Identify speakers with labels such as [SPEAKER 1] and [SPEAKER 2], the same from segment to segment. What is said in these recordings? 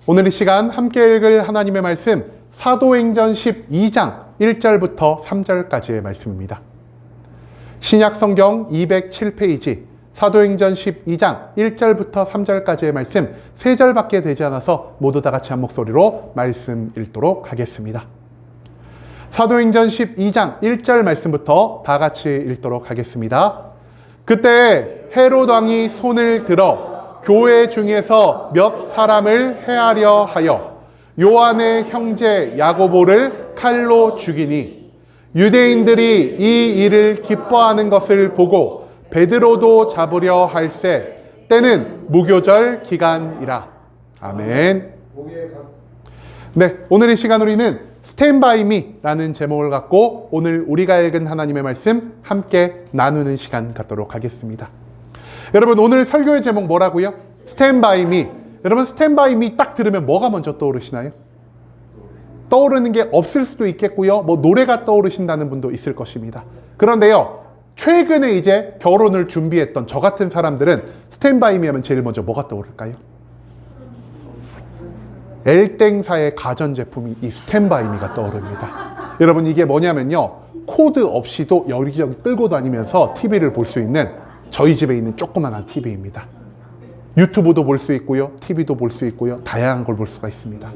[SPEAKER 1] 오늘 이 시간 함께 읽을 하나님의 말씀 사도행전 12장 1절부터 3절까지의 말씀입니다. 신약 성경 207페이지 사도행전 12장 1절부터 3절까지의 말씀 3절밖에 되지 않아서 모두 다 같이 한 목소리로 말씀 읽도록 하겠습니다. 사도행전 12장 1절 말씀부터 다 같이 읽도록 하겠습니다. 그때 헤롯 왕이 손을 들어 교회 중에서 몇 사람을 해하려 하여 요한의 형제 야고보를 칼로 죽이니 유대인들이 이 일을 기뻐하는 것을 보고 베드로도 잡으려 할세 때는 무교절 기간이라. 아멘. 네, 오늘 이 시간 우리는 Stand by me라는 제목을 갖고 오늘 우리가 읽은 하나님의 말씀 함께 나누는 시간 갖도록 하겠습니다. 여러분, 오늘 설교의 제목 뭐라고요? Stand by me. 여러분, Stand by me 딱 들으면 뭐가 먼저 떠오르시나요? 떠오르는 게 없을 수도 있겠고요. 노래가 떠오르신다는 분도 있을 것입니다. 그런데요, 최근에 이제 결혼을 준비했던 저 같은 사람들은 Stand by me 하면 제일 먼저 뭐가 떠오를까요? 엘땡사의 가전제품이 이 스탠바이미가 떠오릅니다. 여러분, 이게 뭐냐면요, 코드 없이도 여기저기 끌고 다니면서 TV를 볼 수 있는 저희 집에 있는 조그만한 TV입니다. 유튜브도 볼 수 있고요, TV도 볼 수 있고요, 다양한 걸 볼 수가 있습니다.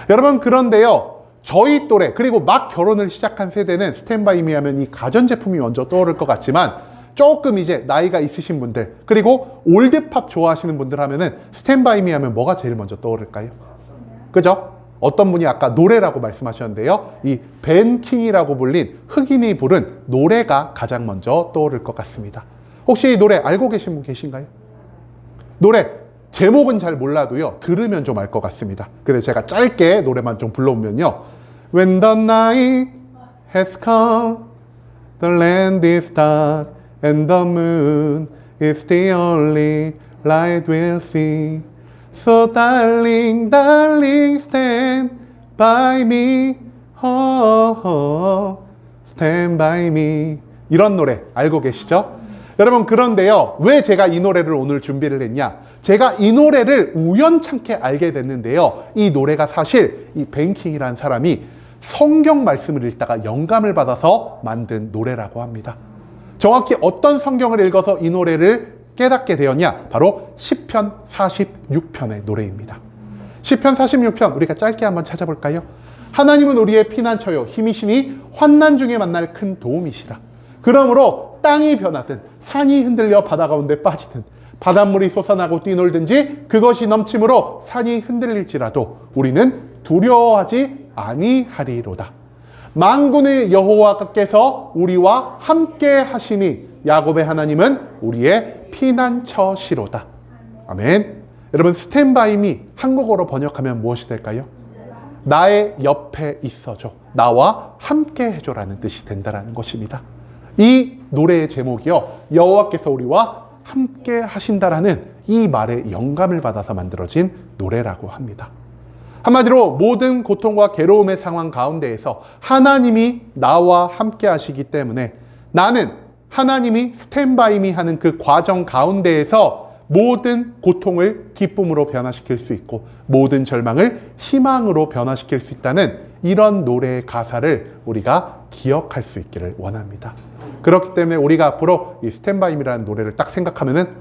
[SPEAKER 1] 여러분, 그런데요, 저희 또래 그리고 막 결혼을 시작한 세대는 스탠바이미 하면 이 가전제품이 먼저 떠오를 것 같지만 조금 이제 나이가 있으신 분들 그리고 올드팝 좋아하시는 분들 하면은 스탠바이미 하면 뭐가 제일 먼저 떠오를까요? 그죠? 어떤 분이 아까 노래라고 말씀하셨는데요. 이 벤 킹이라고 불린 흑인이 부른 노래가 가장 먼저 떠오를 것 같습니다. 혹시 이 노래 알고 계신 분 계신가요? 노래 제목은 잘 몰라도요, 들으면 좀 알 것 같습니다. 그래서 제가 짧게 노래만 좀 불러오면요. When the night has come, the land is dark, and the moon is the only light we'll see. So darling, darling, stand by me. Oh, oh, stand by me. 이런 노래 알고 계시죠? 여러분, 그런데요, 왜 제가 이 노래를 오늘 준비를 했냐? 제가 이 노래를 우연찮게 알게 됐는데요, 이 노래가 사실 이 벤킹이라는 사람이 성경 말씀을 읽다가 영감을 받아서 만든 노래라고 합니다. 정확히 어떤 성경을 읽어서 이 노래를 깨닫게 되었냐? 바로 시편 46편의 노래입니다. 시편 46편 우리가 짧게 한번 찾아볼까요? 하나님은 우리의 피난처요 힘이시니 환난 중에 만날 큰 도움이시라. 그러므로 땅이 변하든 산이 흔들려 바다 가운데 빠지든 바닷물이 솟아나고 뛰놀든지 그것이 넘침으로 산이 흔들릴지라도 우리는 두려워하지 아니하리로다. 만군의 여호와께서 우리와 함께 하시니 야곱의 하나님은 우리의 피난처시로다. 아멘. 여러분, 스탠바이미 한국어로 번역하면 무엇이 될까요? 나의 옆에 있어줘, 나와 함께 해줘라는 뜻이 된다는 것입니다. 이 노래의 제목이요, 여호와께서 우리와 함께 하신다라는 이 말에 영감을 받아서 만들어진 노래라고 합니다. 한마디로 모든 고통과 괴로움의 상황 가운데에서 하나님이 나와 함께 하시기 때문에 나는 하나님이 스탠바이미 하는 그 과정 가운데에서 모든 고통을 기쁨으로 변화시킬 수 있고 모든 절망을 희망으로 변화시킬 수 있다는 이런 노래의 가사를 우리가 기억할 수 있기를 원합니다. 그렇기 때문에 우리가 앞으로 이 스탠바이미라는 노래를 딱 생각하면은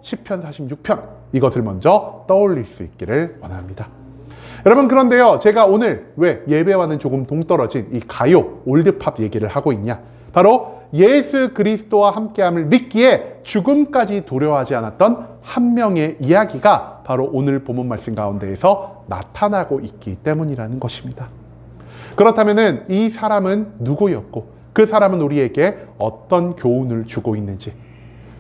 [SPEAKER 1] 시편 46편 이것을 먼저 떠올릴 수 있기를 원합니다. 여러분, 그런데요, 제가 오늘 왜 예배와는 조금 동떨어진 이 가요, 올드팝 얘기를 하고 있냐? 바로 예수 그리스도와 함께함을 믿기에 죽음까지 두려워하지 않았던 한 명의 이야기가 바로 오늘 본문 말씀 가운데에서 나타나고 있기 때문이라는 것입니다. 그렇다면 이 사람은 누구였고 그 사람은 우리에게 어떤 교훈을 주고 있는지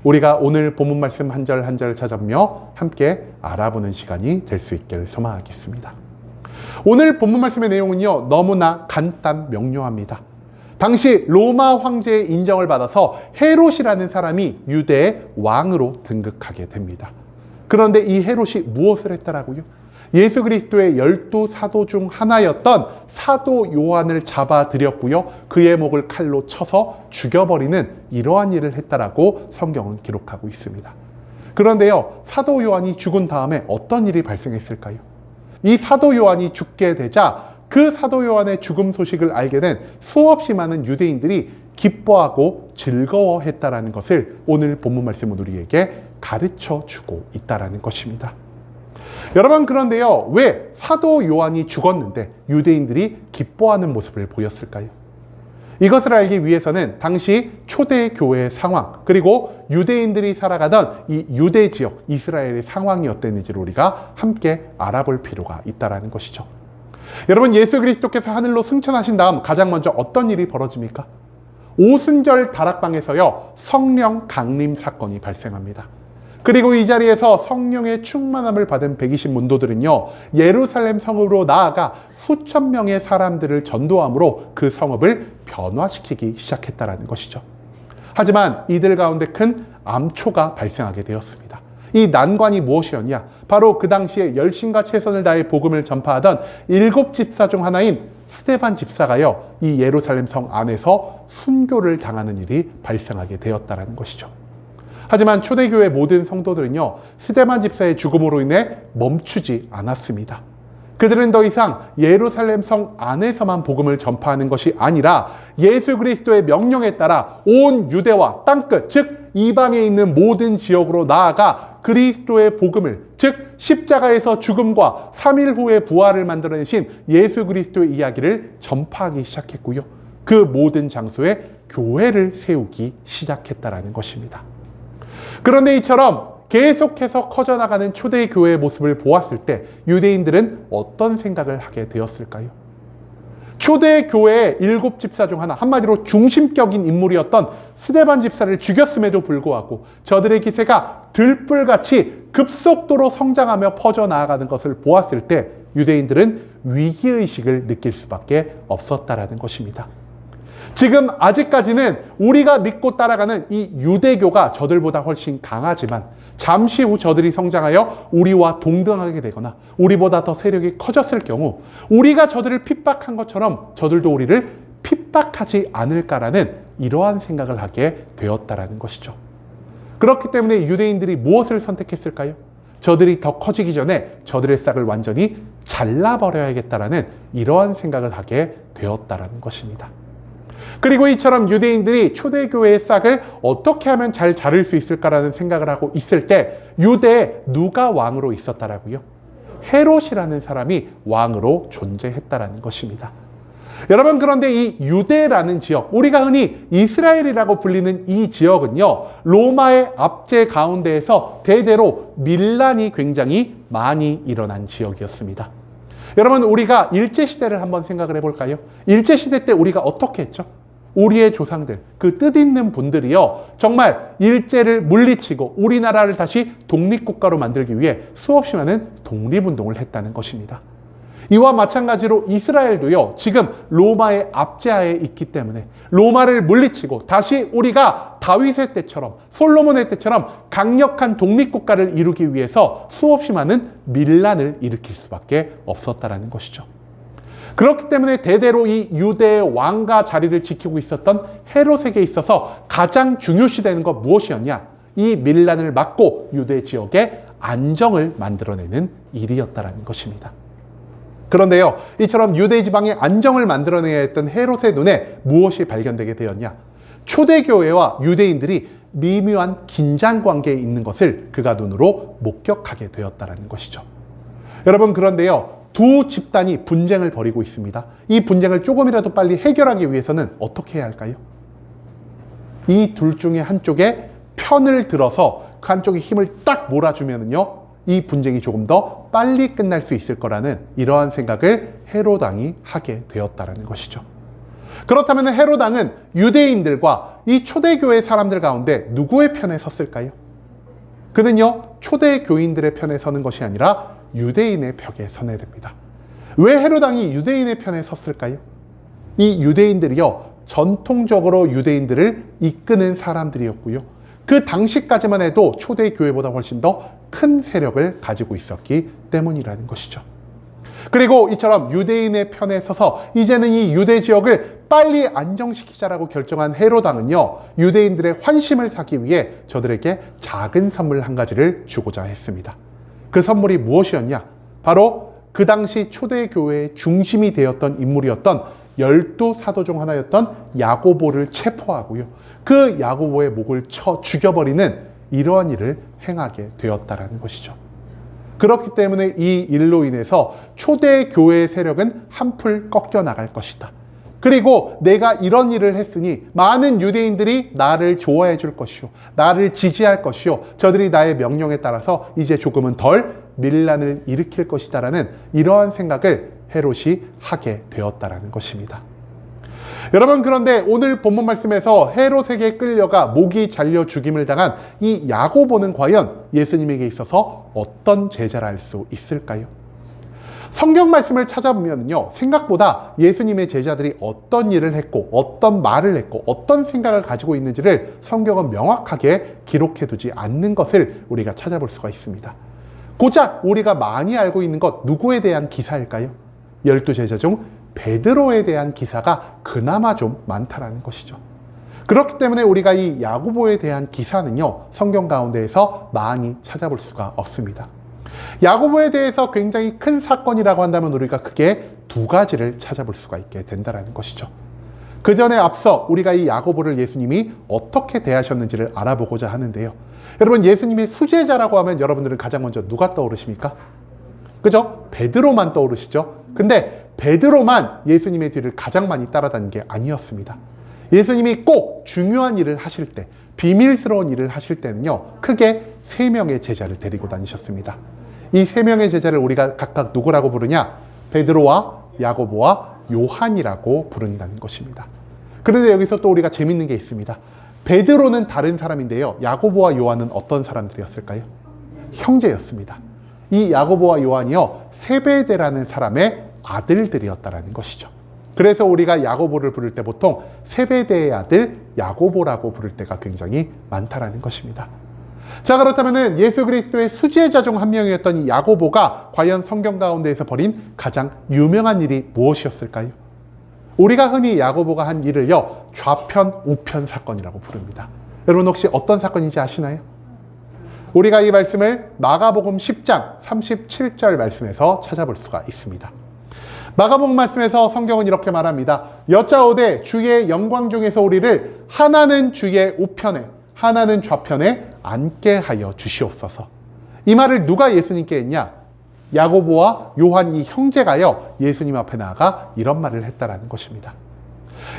[SPEAKER 1] 우리가 오늘 본문 말씀 한 절 한 절 찾아보며 함께 알아보는 시간이 될 수 있기를 소망하겠습니다. 오늘 본문 말씀의 내용은요, 너무나 간단 명료합니다. 당시 로마 황제의 인정을 받아서 헤롯이라는 사람이 유대의 왕으로 등극하게 됩니다. 그런데 이 헤롯이 무엇을 했더라고요? 예수 그리스도의 12사도 중 하나였던 사도 요한을 잡아들였고요, 그의 목을 칼로 쳐서 죽여버리는 이러한 일을 했다라고 성경은 기록하고 있습니다. 그런데요, 사도 요한이 죽은 다음에 어떤 일이 발생했을까요? 이 사도 요한이 죽게 되자 그 사도 요한의 죽음 소식을 알게 된 수없이 많은 유대인들이 기뻐하고 즐거워했다라는 것을 오늘 본문 말씀은 우리에게 가르쳐 주고 있다라는 것입니다. 여러분, 그런데요, 왜 사도 요한이 죽었는데 유대인들이 기뻐하는 모습을 보였을까요? 이것을 알기 위해서는 당시 초대 교회의 상황, 그리고 유대인들이 살아가던 이 유대 지역, 이스라엘의 상황이 어땠는지를 우리가 함께 알아볼 필요가 있다는 것이죠. 여러분, 예수 그리스도께서 하늘로 승천하신 다음 가장 먼저 어떤 일이 벌어집니까? 오순절 다락방에서요, 성령 강림 사건이 발생합니다. 그리고 이 자리에서 성령의 충만함을 받은 120 문도들은요, 예루살렘 성읍으로 나아가 수천 명의 사람들을 전도함으로 그 성읍을 변화시키기 시작했다는 것이죠. 하지만 이들 가운데 큰 암초가 발생하게 되었습니다. 이 난관이 무엇이었냐? 바로 그 당시에 열심과 최선을 다해 복음을 전파하던 7 집사 중 하나인 스데반 집사가요, 이 예루살렘 성 안에서 순교를 당하는 일이 발생하게 되었다는 것이죠. 하지만 초대교회 모든 성도들은요, 스데반 집사의 죽음으로 인해 멈추지 않았습니다. 그들은 더 이상 예루살렘 성 안에서만 복음을 전파하는 것이 아니라 예수 그리스도의 명령에 따라 온 유대와 땅끝, 즉 이방에 있는 모든 지역으로 나아가 그리스도의 복음을, 즉 십자가에서 죽음과 3일 후에 부활을 만들어내신 예수 그리스도의 이야기를 전파하기 시작했고요, 그 모든 장소에 교회를 세우기 시작했다라는 것입니다. 그런데 이처럼 계속해서 커져나가는 초대교회의 모습을 보았을 때 유대인들은 어떤 생각을 하게 되었을까요? 초대교회의 7 집사 중 하나, 한마디로 중심격인 인물이었던 스데반 집사를 죽였음에도 불구하고 저들의 기세가 들불같이 급속도로 성장하며 퍼져나가는 것을 보았을 때 유대인들은 위기의식을 느낄 수밖에 없었다라는 것입니다. 지금 아직까지는 우리가 믿고 따라가는 이 유대교가 저들보다 훨씬 강하지만 잠시 후 저들이 성장하여 우리와 동등하게 되거나 우리보다 더 세력이 커졌을 경우 우리가 저들을 핍박한 것처럼 저들도 우리를 핍박하지 않을까라는 이러한 생각을 하게 되었다라는 것이죠. 그렇기 때문에 유대인들이 무엇을 선택했을까요? 저들이 더 커지기 전에 저들의 싹을 완전히 잘라버려야겠다라는 이러한 생각을 하게 되었다라는 것입니다. 그리고 이처럼 유대인들이 초대교회의 싹을 어떻게 하면 잘 자를 수 있을까라는 생각을 하고 있을 때 유대에 누가 왕으로 있었다라고요? 헤롯이라는 사람이 왕으로 존재했다라는 것입니다. 여러분, 그런데 이 유대라는 지역, 우리가 흔히 이스라엘이라고 불리는 이 지역은요, 로마의 압제 가운데에서 대대로 밀란이 굉장히 많이 일어난 지역이었습니다. 여러분, 우리가 일제시대를 한번 생각을 해볼까요? 일제시대 때 우리가 어떻게 했죠? 우리의 조상들, 그 뜻있는 분들이요, 정말 일제를 물리치고 우리나라를 다시 독립국가로 만들기 위해 수없이 많은 독립운동을 했다는 것입니다. 이와 마찬가지로 이스라엘도요, 지금 로마의 압제하에 있기 때문에 로마를 물리치고 다시 우리가 다윗의 때처럼, 솔로몬의 때처럼 강력한 독립국가를 이루기 위해서 수없이 많은 밀란을 일으킬 수밖에 없었다라는 것이죠. 그렇기 때문에 대대로 이 유대의 왕가 자리를 지키고 있었던 헤롯에게 있어서 가장 중요시되는 것 무엇이었냐? 이 밀란을 막고 유대 지역의 안정을 만들어내는 일이었다라는 것입니다. 그런데요, 이처럼 유대 지방의 안정을 만들어내야 했던 헤롯의 눈에 무엇이 발견되게 되었냐? 초대교회와 유대인들이 미묘한 긴장 관계에 있는 것을 그가 눈으로 목격하게 되었다는 것이죠. 여러분, 그런데요, 두 집단이 분쟁을 벌이고 있습니다. 이 분쟁을 조금이라도 빨리 해결하기 위해서는 어떻게 해야 할까요? 이 둘 중에 한쪽에 편을 들어서 그 한쪽에 힘을 딱 몰아주면은요, 이 분쟁이 조금 더 빨리 끝날 수 있을 거라는 이러한 생각을 헤롯 왕이 하게 되었다는 것이죠. 그렇다면 헤롯 왕은 유대인들과 이 초대교회 사람들 가운데 누구의 편에 섰을까요? 그는요, 초대교인들의 편에 서는 것이 아니라 유대인의 벽에 서야 됩니다. 왜 헤롯 왕이 유대인의 편에 섰을까요? 이 유대인들이요, 전통적으로 유대인들을 이끄는 사람들이었고요, 그 당시까지만 해도 초대교회보다 훨씬 더 큰 세력을 가지고 있었기 때문이라는 것이죠. 그리고 이처럼 유대인의 편에 서서 이제는 이 유대 지역을 빨리 안정시키자라고 결정한 헤롯 왕은요, 유대인들의 환심을 사기 위해 저들에게 작은 선물 한 가지를 주고자 했습니다. 그 선물이 무엇이었냐? 바로 그 당시 초대교회의 중심이 되었던 인물이었던 12사도 중 하나였던 야고보를 체포하고요. 그 야고보의 목을 쳐 죽여버리는 이러한 일을 행하게 되었다라는 것이죠. 그렇기 때문에 이 일로 인해서 초대교회의 세력은 한풀 꺾여 나갈 것이다. 그리고 내가 이런 일을 했으니 많은 유대인들이 나를 좋아해 줄 것이요, 나를 지지할 것이요, 저들이 나의 명령에 따라서 이제 조금은 덜 밀란을 일으킬 것이다라는 이러한 생각을 헤롯이 하게 되었다라는 것입니다. 여러분, 그런데 오늘 본문 말씀에서 헤롯에게 끌려가 목이 잘려 죽임을 당한 이 야고보는 과연 예수님에게 있어서 어떤 제자를 할 수 있을까요? 성경 말씀을 찾아보면요, 생각보다 예수님의 제자들이 어떤 일을 했고 어떤 말을 했고 어떤 생각을 가지고 있는지를 성경은 명확하게 기록해 두지 않는 것을 우리가 찾아볼 수가 있습니다. 고작 우리가 많이 알고 있는 것, 누구에 대한 기사일까요? 12제자 중 베드로에 대한 기사가 그나마 좀 많다라는 것이죠. 그렇기 때문에 우리가 이 야고보에 대한 기사는요, 성경 가운데에서 많이 찾아볼 수가 없습니다. 야고보에 대해서 굉장히 큰 사건이라고 한다면 우리가 크게 두 가지를 찾아볼 수가 있게 된다는 것이죠. 그 전에 앞서 우리가 이 야고보를 예수님이 어떻게 대하셨는지를 알아보고자 하는데요. 여러분, 예수님의 수제자라고 하면 여러분들은 가장 먼저 누가 떠오르십니까? 그죠? 베드로만 떠오르시죠? 근데 베드로만 예수님의 뒤를 가장 많이 따라다닌 게 아니었습니다. 예수님이 꼭 중요한 일을 하실 때, 비밀스러운 일을 하실 때는요, 크게 3명의 제자를 데리고 다니셨습니다. 이 3명의 제자를 우리가 각각 누구라고 부르냐? 베드로와 야고보와 요한이라고 부른다는 것입니다. 그런데 여기서 또 우리가 재밌는 게 있습니다. 베드로는 다른 사람인데요, 야고보와 요한은 어떤 사람들이었을까요? 형제였습니다. 이 야고보와 요한이요, 세베대라는 사람의 아들들이었다라는 것이죠. 그래서 우리가 야고보를 부를 때 보통 세베대의 아들 야고보라고 부를 때가 굉장히 많다라는 것입니다. 자, 그렇다면 예수 그리스도의 수제자 중 한 명이었던 이 야고보가 과연 성경 가운데에서 벌인 가장 유명한 일이 무엇이었을까요? 우리가 흔히 야고보가 한 일을요, 좌편 우편 사건이라고 부릅니다. 여러분, 혹시 어떤 사건인지 아시나요? 우리가 이 말씀을 마가복음 10장 37절 말씀에서 찾아볼 수가 있습니다. 마가복음 말씀에서 성경은 이렇게 말합니다. 여짜오되 주의 영광 중에서 우리를 하나는 주의 우편에 하나는 좌편에 앉게 하여 주시옵소서. 이 말을 누가 예수님께 했냐? 야고보와 요한 이 형제가요, 예수님 앞에 나아가 이런 말을 했다라는 것입니다.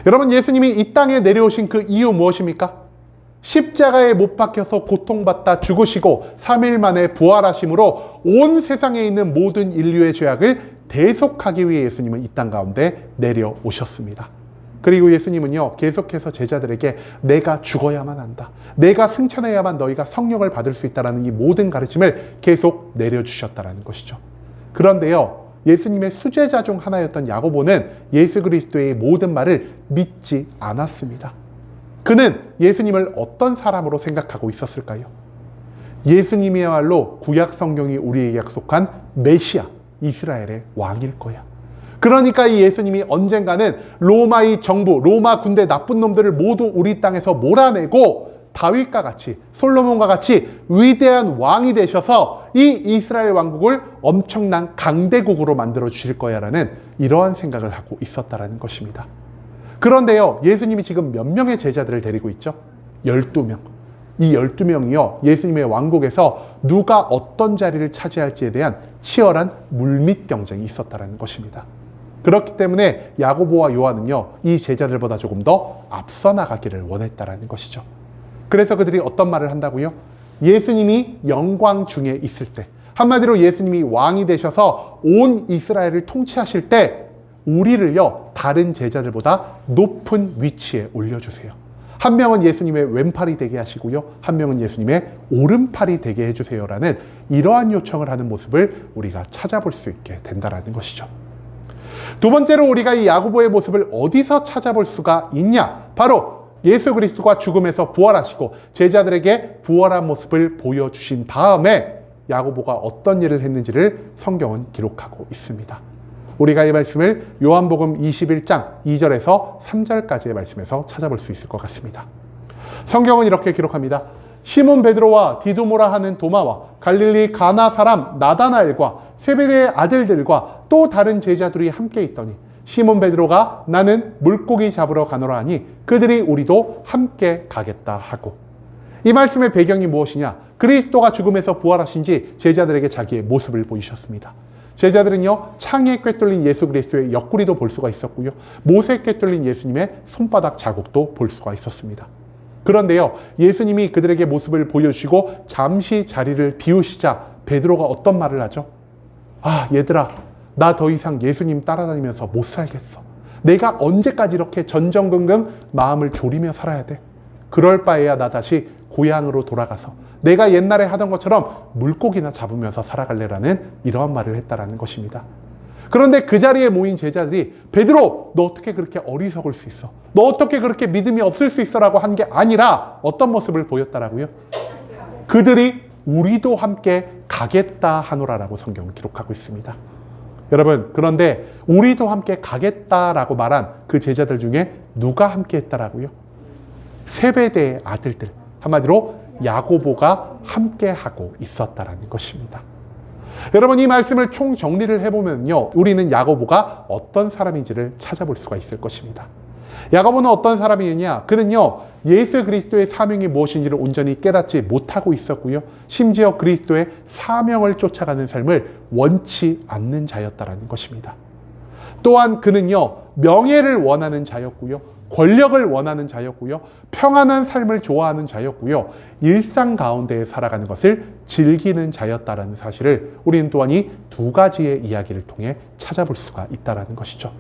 [SPEAKER 1] 여러분, 예수님이 이 땅에 내려오신 그 이유 무엇입니까? 십자가에 못 박혀서 고통받다 죽으시고 3일 만에 부활하심으로 온 세상에 있는 모든 인류의 죄악을 대속하기 위해 예수님은 이 땅 가운데 내려오셨습니다. 그리고 예수님은요, 계속해서 제자들에게 내가 죽어야만 한다, 내가 승천해야만 너희가 성령을 받을 수 있다는 이 모든 가르침을 계속 내려주셨다는 것이죠. 그런데요, 예수님의 수제자 중 하나였던 야고보는 예수 그리스도의 모든 말을 믿지 않았습니다. 그는 예수님을 어떤 사람으로 생각하고 있었을까요? 예수님이야말로 구약 성경이 우리에게 약속한 메시아, 이스라엘의 왕일 거야. 그러니까 이 예수님이 언젠가는 로마의 정부, 로마 군대 나쁜 놈들을 모두 우리 땅에서 몰아내고 다윗과 같이, 솔로몬과 같이 위대한 왕이 되셔서 이 이스라엘 왕국을 엄청난 강대국으로 만들어 주실 거야라는 이러한 생각을 하고 있었다라는 것입니다. 그런데요, 예수님이 지금 몇 명의 제자들을 데리고 있죠? 12명. 이 12명이요, 예수님의 왕국에서 누가 어떤 자리를 차지할지에 대한 치열한 물밑 경쟁이 있었다는 것입니다. 그렇기 때문에 야고보와 요한은요, 이 제자들보다 조금 더 앞서 나가기를 원했다는 것이죠. 그래서 그들이 어떤 말을 한다고요? 예수님이 영광 중에 있을 때, 한마디로 예수님이 왕이 되셔서 온 이스라엘을 통치하실 때 우리를요, 다른 제자들보다 높은 위치에 올려주세요. 한 명은 예수님의 왼팔이 되게 하시고요, 한 명은 예수님의 오른팔이 되게 해주세요라는 이러한 요청을 하는 모습을 우리가 찾아볼 수 있게 된다는 것이죠. 두 번째로 우리가 이 야고보의 모습을 어디서 찾아볼 수가 있냐? 바로 예수 그리스도가 죽음에서 부활하시고 제자들에게 부활한 모습을 보여주신 다음에 야고보가 어떤 일을 했는지를 성경은 기록하고 있습니다. 우리가 이 말씀을 요한복음 21장 2절에서 3절까지의 말씀에서 찾아볼 수 있을 것 같습니다. 성경은 이렇게 기록합니다. 시몬 베드로와 디두모라 하는 도마와 갈릴리 가나 사람 나다나엘과 세베대의 아들들과 또 다른 제자들이 함께 있더니 시몬 베드로가 나는 물고기 잡으러 가노라 하니 그들이 우리도 함께 가겠다 하고. 이 말씀의 배경이 무엇이냐? 그리스도가 죽음에서 부활하신 지 제자들에게 자기의 모습을 보이셨습니다. 제자들은요, 창에 꿰뚫린 예수 그리스도의 옆구리도 볼 수가 있었고요, 못에 꿰뚫린 예수님의 손바닥 자국도 볼 수가 있었습니다. 그런데요, 예수님이 그들에게 모습을 보여주시고 잠시 자리를 비우시자 베드로가 어떤 말을 하죠? 아, 얘들아, 나 더 이상 예수님 따라다니면서 못 살겠어. 내가 언제까지 이렇게 전전긍긍 마음을 졸이며 살아야 돼? 그럴 바에야 나 다시 고향으로 돌아가서 내가 옛날에 하던 것처럼 물고기나 잡으면서 살아갈래라는 이러한 말을 했다라는 것입니다. 그런데 그 자리에 모인 제자들이 베드로, 너 어떻게 그렇게 어리석을 수 있어? 너 어떻게 그렇게 믿음이 없을 수 있어? 라고 한 게 아니라 어떤 모습을 보였다라고요? 그들이 우리도 함께 가겠다 하노라라고 성경은 기록하고 있습니다. 여러분, 그런데 우리도 함께 가겠다라고 말한 그 제자들 중에 누가 함께 했다라고요? 세베대의 아들들, 한마디로 야고보가 함께 하고 있었다라는 것입니다. 여러분, 이 말씀을 총 정리를 해보면요, 우리는 야고보가 어떤 사람인지를 찾아볼 수가 있을 것입니다. 야고보는 어떤 사람이냐? 그는요, 예수 그리스도의 사명이 무엇인지를 온전히 깨닫지 못하고 있었고요, 심지어 그리스도의 사명을 쫓아가는 삶을 원치 않는 자였다라는 것입니다. 또한 그는요, 명예를 원하는 자였고요, 권력을 원하는 자였고요, 평안한 삶을 좋아하는 자였고요, 일상 가운데 살아가는 것을 즐기는 자였다라는 사실을 우리는 또한 이 두 가지의 이야기를 통해 찾아볼 수가 있다라는 것이죠.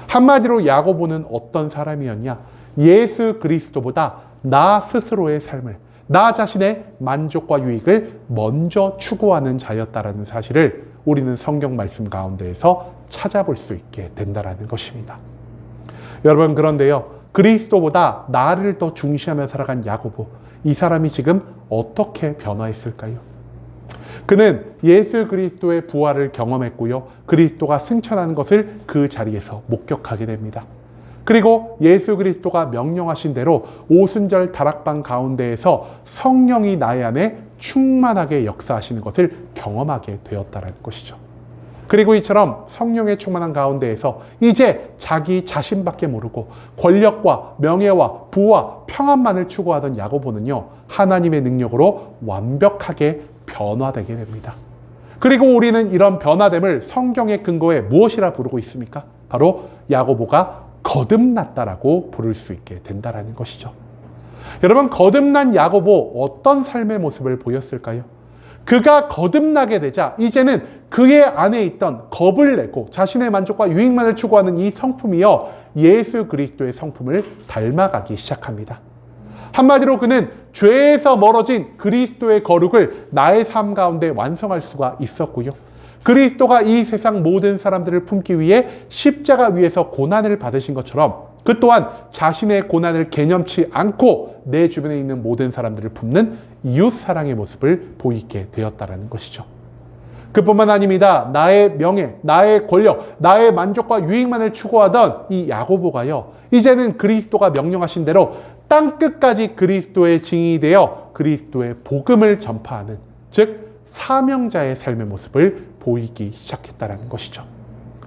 [SPEAKER 1] 한마디로 야고보는 어떤 사람이었냐? 예수 그리스도보다 나 스스로의 삶을, 나 자신의 만족과 유익을 먼저 추구하는 자였다라는 사실을 우리는 성경 말씀 가운데에서 찾아볼 수 있게 된다라는 것입니다. 여러분, 그런데요, 그리스도보다 나를 더 중시하며 살아간 야고보, 이 사람이 지금 어떻게 변화했을까요? 그는 예수 그리스도의 부활을 경험했고요, 그리스도가 승천하는 것을 그 자리에서 목격하게 됩니다. 그리고 예수 그리스도가 명령하신 대로 오순절 다락방 가운데에서 성령이 나의 안에 충만하게 역사하시는 것을 경험하게 되었다는 것이죠. 그리고 이처럼 성령의 충만한 가운데에서 이제 자기 자신밖에 모르고 권력과 명예와 부와 평안만을 추구하던 야고보는요, 하나님의 능력으로 완벽하게 변화되게 됩니다. 그리고 우리는 이런 변화됨을 성경의 근거에 무엇이라 부르고 있습니까? 바로 야고보가 거듭났다라고 부를 수 있게 된다는 것이죠. 여러분, 거듭난 야고보, 어떤 삶의 모습을 보였을까요? 그가 거듭나게 되자 이제는 그의 안에 있던 겁을 내고 자신의 만족과 유익만을 추구하는 이 성품이요, 예수 그리스도의 성품을 닮아가기 시작합니다. 한마디로 그는 죄에서 멀어진 그리스도의 거룩을 나의 삶 가운데 완성할 수가 있었고요, 그리스도가 이 세상 모든 사람들을 품기 위해 십자가 위에서 고난을 받으신 것처럼 그 또한 자신의 고난을 개념치 않고 내 주변에 있는 모든 사람들을 품는 이웃사랑의 모습을 보이게 되었다는 것이죠. 그뿐만 아닙니다. 나의 명예, 나의 권력, 나의 만족과 유익만을 추구하던 이 야고보가요, 이제는 그리스도가 명령하신 대로 땅끝까지 그리스도의 증인이 되어 그리스도의 복음을 전파하는, 즉 사명자의 삶의 모습을 보이기 시작했다는 것이죠.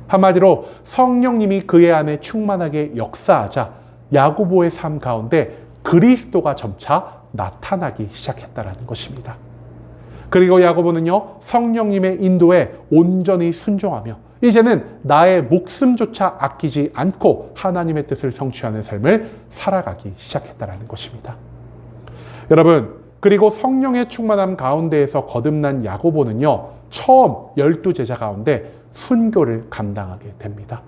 [SPEAKER 1] 한마디로 성령님이 그의 안에 충만하게 역사하자 야고보의 삶 가운데 그리스도가 점차 나타나기 시작했다는 것입니다. 그리고 야고보는요, 성령님의 인도에 온전히 순종하며 이제는 나의 목숨조차 아끼지 않고 하나님의 뜻을 성취하는 삶을 살아가기 시작했다는 것입니다. 여러분, 그리고 성령의 충만함 가운데에서 거듭난 야고보는요, 처음 12제자 가운데 순교를 감당하게 됩니다.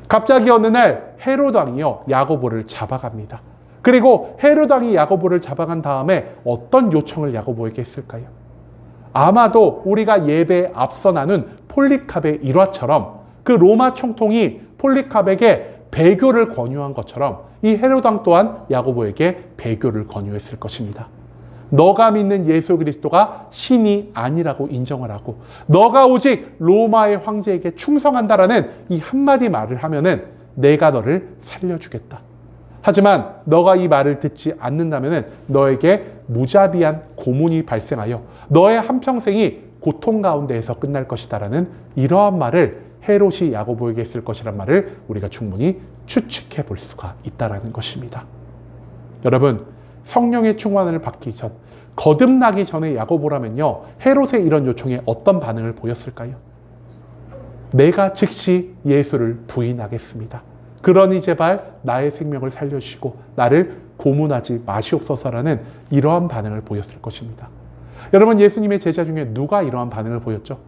[SPEAKER 1] 갑자기 어느 날 헤롯 왕이요, 야고보를 잡아갑니다. 그리고 헤롯 왕이 야고보를 잡아간 다음에 어떤 요청을 야고보에게 했을까요? 아마도 우리가 예배에 앞서 나눈 폴리캅의 일화처럼 그 로마 총통이 폴리캅에게 배교를 권유한 것처럼 이 헤롯 왕 또한 야고보에게 배교를 권유했을 것입니다. 너가 믿는 예수 그리스도가 신이 아니라고 인정을 하고 너가 오직 로마의 황제에게 충성한다라는 이 한마디 말을 하면은 내가 너를 살려주겠다. 하지만 너가 이 말을 듣지 않는다면 너에게 무자비한 고문이 발생하여 너의 한평생이 고통 가운데에서 끝날 것이다 라는 이러한 말을 헤롯이 야고보에게 했을 것이란 말을 우리가 충분히 추측해 볼 수가 있다는 것입니다. 여러분, 성령의 충만을 받기 전, 거듭나기 전에 야고보라면요, 헤롯의 이런 요청에 어떤 반응을 보였을까요? 내가 즉시 예수를 부인하겠습니다. 그러니 제발 나의 생명을 살려주시고 나를 고문하지 마시옵소서라는 이러한 반응을 보였을 것입니다. 여러분, 예수님의 제자 중에 누가 이러한 반응을 보였죠?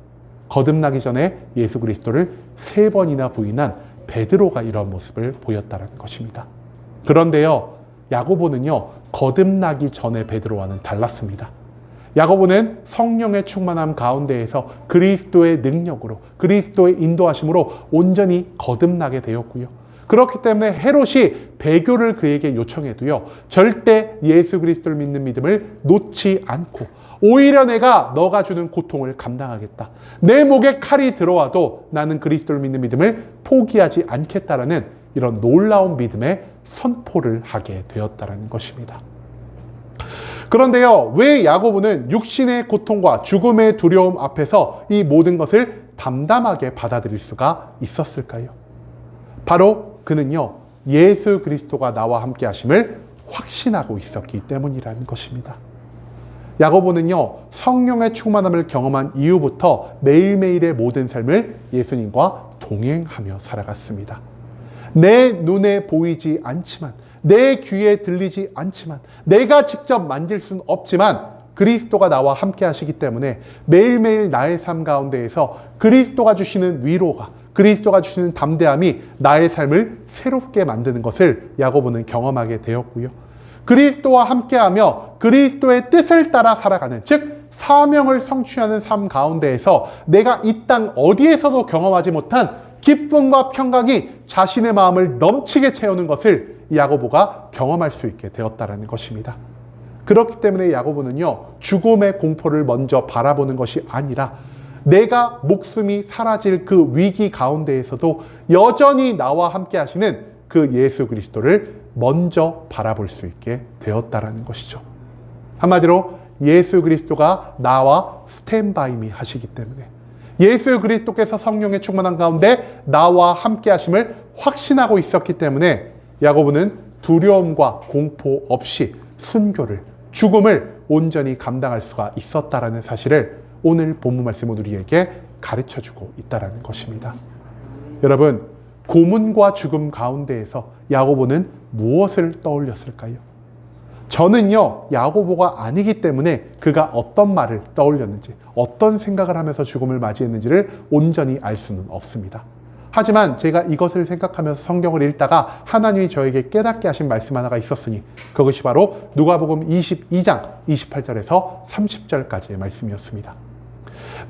[SPEAKER 1] 거듭나기 전에 예수 그리스도를 3번이나 부인한 베드로가 이러한 모습을 보였다는 것입니다. 그런데요, 야고보는요, 거듭나기 전에 베드로와는 달랐습니다. 야고보는 성령의 충만함 가운데에서 그리스도의 능력으로, 그리스도의 인도하심으로 온전히 거듭나게 되었고요. 그렇기 때문에 헤롯이 배교를 그에게 요청해도요, 절대 예수 그리스도를 믿는 믿음을 놓지 않고 오히려 내가 너가 주는 고통을 감당하겠다. 내 목에 칼이 들어와도 나는 그리스도를 믿는 믿음을 포기하지 않겠다라는 이런 놀라운 믿음의 선포를 하게 되었다는 것입니다. 그런데요, 왜 야고보는 육신의 고통과 죽음의 두려움 앞에서 이 모든 것을 담담하게 받아들일 수가 있었을까요? 바로 그는요, 예수 그리스도가 나와 함께 하심을 확신하고 있었기 때문이라는 것입니다. 야고보는요, 성령의 충만함을 경험한 이후부터 매일매일의 모든 삶을 예수님과 동행하며 살아갔습니다. 내 눈에 보이지 않지만, 내 귀에 들리지 않지만, 내가 직접 만질 수는 없지만 그리스도가 나와 함께 하시기 때문에 매일매일 나의 삶 가운데에서 그리스도가 주시는 위로가, 그리스도가 주시는 담대함이 나의 삶을 새롭게 만드는 것을 야고보는 경험하게 되었고요. 그리스도와 함께하며 그리스도의 뜻을 따라 살아가는, 즉 사명을 성취하는 삶 가운데에서 내가 이 땅 어디에서도 경험하지 못한 기쁨과 평강이 자신의 마음을 넘치게 채우는 것을 야고보가 경험할 수 있게 되었다는 것입니다. 그렇기 때문에 야고보는요, 죽음의 공포를 먼저 바라보는 것이 아니라 내가 목숨이 사라질 그 위기 가운데에서도 여전히 나와 함께 하시는 그 예수 그리스도를 먼저 바라볼 수 있게 되었다는 것이죠. 한마디로 예수 그리스도가 나와 스탠바이미 하시기 때문에, 예수 그리스도께서 성령의 충만한 가운데 나와 함께 하심을 확신하고 있었기 때문에 야고보는 두려움과 공포 없이 순교를, 죽음을 온전히 감당할 수가 있었다라는 사실을 오늘 본문 말씀은 우리에게 가르쳐주고 있다는 것입니다. 여러분, 고문과 죽음 가운데에서 야고보는 무엇을 떠올렸을까요? 저는요, 야고보가 아니기 때문에 그가 어떤 말을 떠올렸는지, 어떤 생각을 하면서 죽음을 맞이했는지를 온전히 알 수는 없습니다. 하지만 제가 이것을 생각하면서 성경을 읽다가 하나님이 저에게 깨닫게 하신 말씀 하나가 있었으니 그것이 바로 누가복음 22장 28절에서 30절까지의 말씀이었습니다.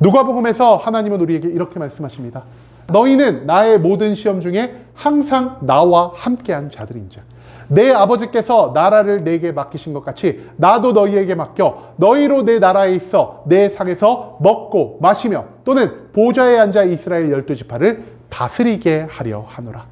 [SPEAKER 1] 누가복음에서 하나님은 우리에게 이렇게 말씀하십니다. 너희는 나의 모든 시험 중에 항상 나와 함께한 자들인즉 내 아버지께서 나라를 내게 맡기신 것 같이 나도 너희에게 맡겨 너희로 내 나라에 있어 내 상에서 먹고 마시며 또는 보좌에 앉아 이스라엘 12지파를 다스리게 하려 하노라.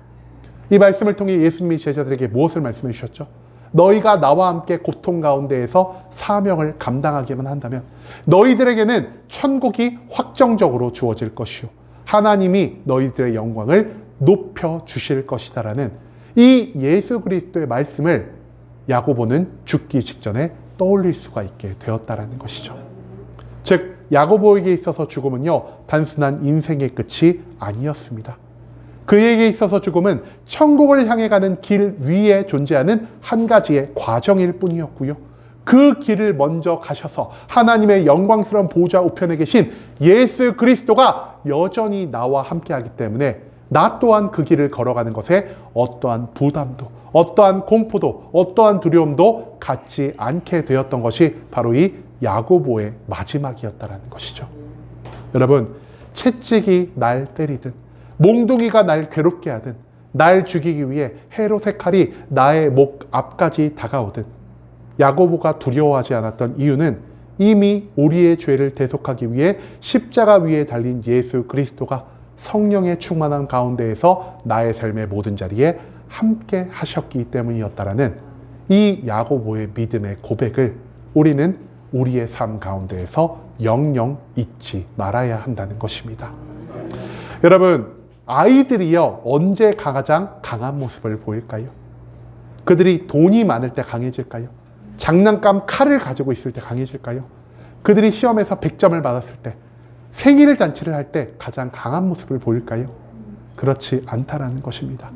[SPEAKER 1] 이 말씀을 통해 예수님이 제자들에게 무엇을 말씀해 주셨죠? 너희가 나와 함께 고통 가운데에서 사명을 감당하기만 한다면 너희들에게는 천국이 확정적으로 주어질 것이요 하나님이 너희들의 영광을 높여 주실 것이다라는 이 예수 그리스도의 말씀을 야고보는 죽기 직전에 떠올릴 수가 있게 되었다라는 것이죠. 즉 야고보에게 있어서 죽음은요, 단순한 인생의 끝이 아니었습니다. 그에게 있어서 죽음은 천국을 향해 가는 길 위에 존재하는 한 가지의 과정일 뿐이었고요. 그 길을 먼저 가셔서 하나님의 영광스러운 보좌 우편에 계신 예수 그리스도가 여전히 나와 함께하기 때문에 나 또한 그 길을 걸어가는 것에 어떠한 부담도, 어떠한 공포도, 어떠한 두려움도 갖지 않게 되었던 것이 바로 이 야고보의 마지막이었다는 것이죠. 여러분, 채찍이 날 때리든 몽둥이가 날 괴롭게 하든 날 죽이기 위해 헤롯의 칼이 나의 목 앞까지 다가오든 야고보가 두려워하지 않았던 이유는 이미 우리의 죄를 대속하기 위해 십자가 위에 달린 예수 그리스도가 성령의 충만한 가운데에서 나의 삶의 모든 자리에 함께 하셨기 때문이었다라는 이 야고보의 믿음의 고백을 우리는 우리의 삶 가운데에서 영영 잊지 말아야 한다는 것입니다. 여러분, 아이들이요, 언제 가장 강한 모습을 보일까요? 그들이 돈이 많을 때 강해질까요? 장난감 칼을 가지고 있을 때 강해질까요? 그들이 시험에서 100점을 받았을 때, 생일 잔치를 할 때 가장 강한 모습을 보일까요? 그렇지 않다라는 것입니다.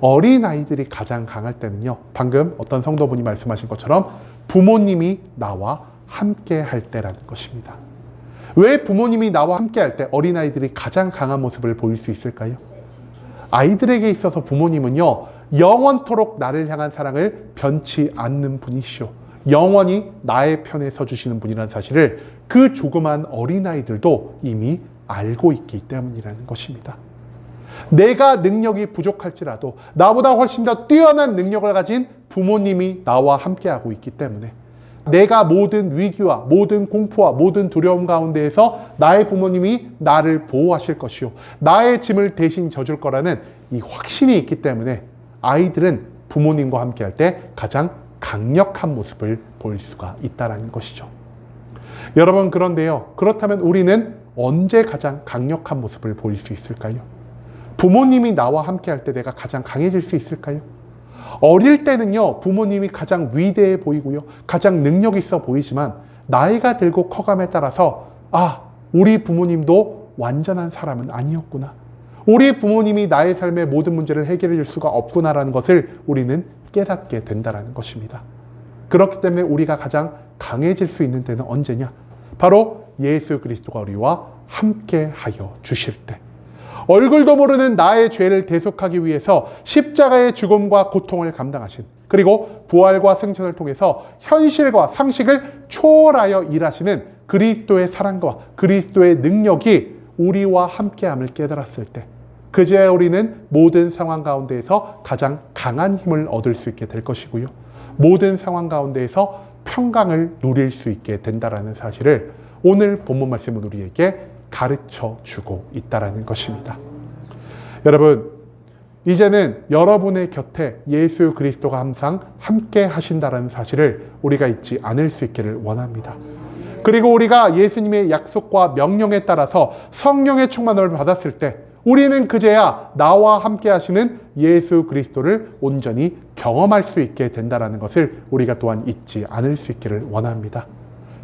[SPEAKER 1] 어린아이들이 가장 강할 때는요, 방금 어떤 성도분이 말씀하신 것처럼 부모님이 나와 함께 할 때라는 것입니다. 왜 부모님이 나와 함께 할 때 어린아이들이 가장 강한 모습을 보일 수 있을까요? 아이들에게 있어서 부모님은요, 영원토록 나를 향한 사랑을 변치 않는 분이시오. 영원히 나의 편에 서주시는 분이라는 사실을 그 조그만 어린아이들도 이미 알고 있기 때문이라는 것입니다. 내가 능력이 부족할지라도 나보다 훨씬 더 뛰어난 능력을 가진 부모님이 나와 함께하고 있기 때문에 내가 모든 위기와 모든 공포와 모든 두려움 가운데에서 나의 부모님이 나를 보호하실 것이요, 나의 짐을 대신 져줄 거라는 이 확신이 있기 때문에 아이들은 부모님과 함께할 때 가장 강력한 모습을 보일 수가 있다는 것이죠. 여러분, 그런데요, 그렇다면 우리는 언제 가장 강력한 모습을 보일 수 있을까요? 부모님이 나와 함께할 때 내가 가장 강해질 수 있을까요? 어릴 때는요, 부모님이 가장 위대해 보이고요, 가장 능력 있어 보이지만 나이가 들고 커감에 따라서 우리 부모님도 완전한 사람은 아니었구나, 우리 부모님이 나의 삶의 모든 문제를 해결해 줄 수가 없구나라는 것을 우리는 깨닫게 된다는 것입니다. 그렇기 때문에 우리가 가장 강해질 수 있는 때는 언제냐? 바로 예수 그리스도가 우리와 함께 하여 주실 때, 얼굴도 모르는 나의 죄를 대속하기 위해서 십자가의 죽음과 고통을 감당하신, 그리고 부활과 승천을 통해서 현실과 상식을 초월하여 일하시는 그리스도의 사랑과 그리스도의 능력이 우리와 함께함을 깨달았을 때, 그제야 우리는 모든 상황 가운데에서 가장 강한 힘을 얻을 수 있게 될 것이고요, 모든 상황 가운데에서 평강을 누릴 수 있게 된다는 사실을 오늘 본문 말씀은 우리에게 가르쳐 주고 있다는 것입니다. 여러분, 이제는 여러분의 곁에 예수 그리스도가 항상 함께 하신다는 사실을 우리가 잊지 않을 수 있기를 원합니다. 그리고 우리가 예수님의 약속과 명령에 따라서 성령의 충만을 받았을 때 우리는 그제야 나와 함께 하시는 예수 그리스도를 온전히 경험할 수 있게 된다는 것을 우리가 또한 잊지 않을 수 있기를 원합니다.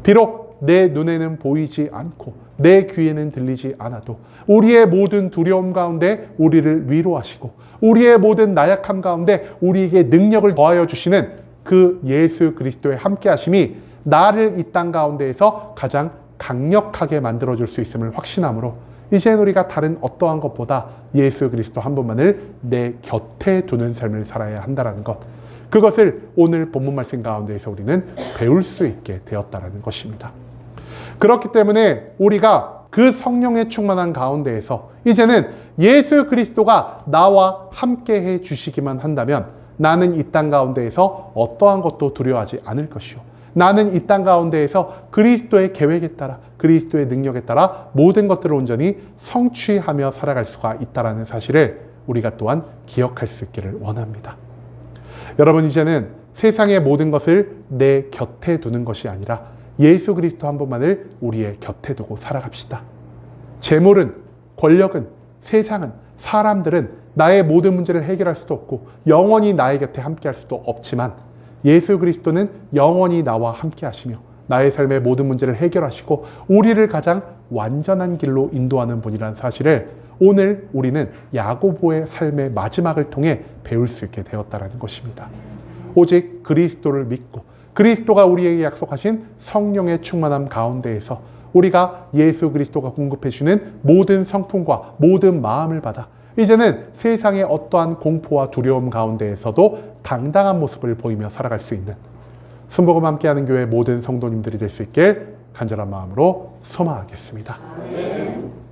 [SPEAKER 1] 비록 내 눈에는 보이지 않고 내 귀에는 들리지 않아도 우리의 모든 두려움 가운데 우리를 위로하시고 우리의 모든 나약함 가운데 우리에게 능력을 더하여 주시는 그 예수 그리스도의 함께 하심이 나를 이 땅 가운데에서 가장 강력하게 만들어줄 수 있음을 확신함으로 이제는 우리가 다른 어떠한 것보다 예수 그리스도 한 분만을 내 곁에 두는 삶을 살아야 한다는 것, 그것을 오늘 본문 말씀 가운데에서 우리는 배울 수 있게 되었다는 것입니다. 그렇기 때문에 우리가 그 성령의 충만한 가운데에서 이제는 예수 그리스도가 나와 함께 해 주시기만 한다면 나는 이 땅 가운데에서 어떠한 것도 두려워하지 않을 것이요, 나는 이 땅 가운데에서 그리스도의 계획에 따라 그리스도의 능력에 따라 모든 것들을 온전히 성취하며 살아갈 수가 있다는 사실을 우리가 또한 기억할 수 있기를 원합니다. 여러분, 이제는 세상의 모든 것을 내 곁에 두는 것이 아니라 예수 그리스도 한 분만을 우리의 곁에 두고 살아갑시다. 재물은, 권력은, 세상은, 사람들은 나의 모든 문제를 해결할 수도 없고 영원히 나의 곁에 함께 할 수도 없지만 예수 그리스도는 영원히 나와 함께 하시며 나의 삶의 모든 문제를 해결하시고 우리를 가장 완전한 길로 인도하는 분이라는 사실을 오늘 우리는 야고보의 삶의 마지막을 통해 배울 수 있게 되었다는 것입니다. 오직 그리스도를 믿고 그리스도가 우리에게 약속하신 성령의 충만함 가운데에서 우리가 예수 그리스도가 공급해 주는 모든 성품과 모든 마음을 받아 이제는 세상의 어떠한 공포와 두려움 가운데에서도 당당한 모습을 보이며 살아갈 수 있는 순복음 함께하는 교회 모든 성도님들이 될 수 있길 간절한 마음으로 소망하겠습니다. 아멘.